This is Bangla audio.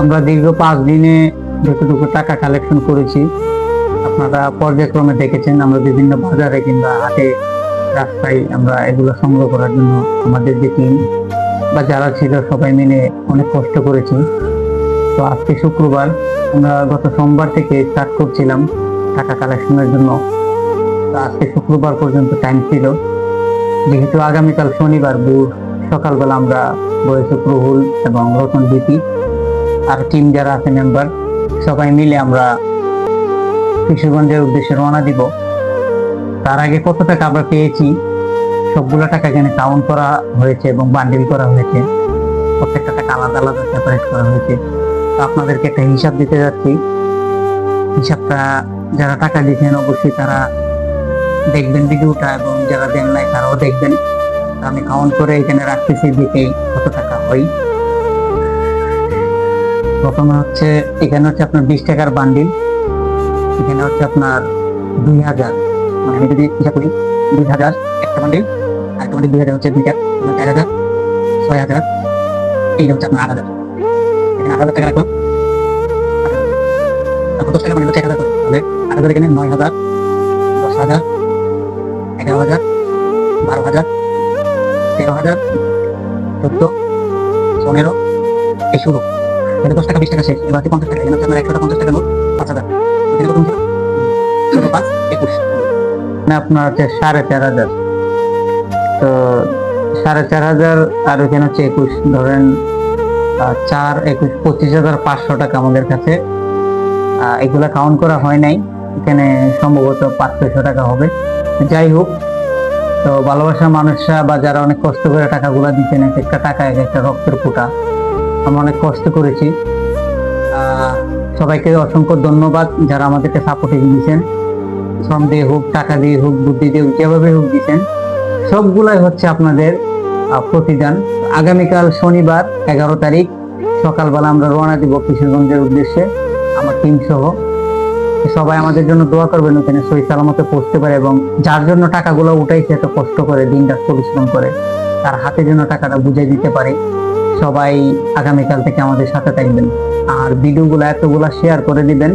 আমরা দীর্ঘ 5 দিনে যতটুকু টাকা কালেকশন করেছি আপনারা পর্যায়ক্রমে দেখেছেন। আমরা বিভিন্ন বাজারে কিংবা হাটে রাস্তায় আমরা এগুলো সংগ্রহ করার জন্য আমাদের যে টিম বা যারা ছিল সবাই মিলে অনেক কষ্ট করেছি। তো আজকে শুক্রবার, আমরা গত সোমবার থেকে স্টার্ট করছিলাম টাকা কালেকশনের জন্য। তো আজকে শুক্রবার পর্যন্ত টাইম ছিল। যেহেতু আগামীকাল শনিবার ভোর সকালবেলা আমরা বয়সে প্রহুল এবং রতন জিপি আর টিম যারা আছে মেম্বার সবাই মিলে আমরা কিশোরগঞ্জের উদ্দেশ্যে রওনা দিব। তার আগে কত টাকা আমরা পেয়েছি সবগুলো টাকা এখানে কাউন্ট করা হয়েছে এবং বান্ডিল করা হয়েছে। প্রত্যেকটা টাকা আলাদা আলাদা সেপারেট করা হয়েছে। তো আপনাদেরকে একটা হিসাব দিতে যাচ্ছি। হিসাবটা যারা টাকা দিয়েছেন অবশ্যই তারা দেখবেন ভিডিওটা, এবং যারা দেন নাই তারাও দেখবেন। আমি কাউন্ট করে এখানে রাখতেছি দিকে কত টাকা হয়। প্রথমে হচ্ছে এখানে হচ্ছে আপনার 20 টাকার বান্ডিল, এখানে হচ্ছে আপনার 2000, মানে আমি যদি হিসাব করি 2000 একটা বান্ডিল, আর একটা বান্ডিল 2000 হচ্ছে 2টা, 4000, 6000, এই হচ্ছে আপনার 8000। এখানে 8000 টাকা রাখলাম। তারপর 10 টাকা বান্ডিল হচ্ছে 1000 করে, তাহলে 8000 এখানে 9000, 10000, 11000, 12000, 13000, 14, 15, 16। 10 টাকা 20 টাকা শেষ। এবার 50 টাকা, এখানে হচ্ছে আপনার 150 টাকা নোট 5000। এখানে কত হচ্ছে? 5, 21। মানে আপনার হচ্ছে 4500। তো 4500 আর ওখানে হচ্ছে 21, ধরেন 4, 21, 25,500 টাকা আমাদের কাছে। এগুলা কাউন্ট করা হয় নাই, এখানে সম্ভবত 500 টাকা হবে। যাই হোক, তো ভালোবাসার মানুষরা বা যারা অনেক কষ্ট করে টাকাগুলা দিচ্ছেন, এক একটা টাকা এক একটা রক্তের ফোঁটা। আমরা অনেক কষ্ট করেছি। সবাইকে অসংখ্য ধন্যবাদ যারা আমাদেরকে সাপোর্টে দিয়েছেন। শ্রম দিয়ে হোক, টাকা দিয়ে হোক, বুদ্ধি দিয়ে হোক, যেভাবে হোক দিচ্ছেন, সবগুলাই হচ্ছে আপনাদের প্রতিদান। আগামীকাল শনিবার 11 তারিখ সকালবেলা আমরা রওনা দিব কিশোরগঞ্জের উদ্দেশ্যে আমার টিম সহ। সবাই আমাদের জন্য দোয়া করবেন, ওখানে সহি সালামতে পৌঁছতে পারে, এবং যার জন্য টাকাগুলো উঠাইছে এত কষ্ট করে দিনরাত পরিশ্রম করে তার হাতে যেন টাকাটা বুঝিয়ে দিতে পারে। সবাই আগামীকাল থেকে আমাদের সাথে থাকবেন আর ভিডিওগুলো এতগুলা শেয়ার করে দিবেন।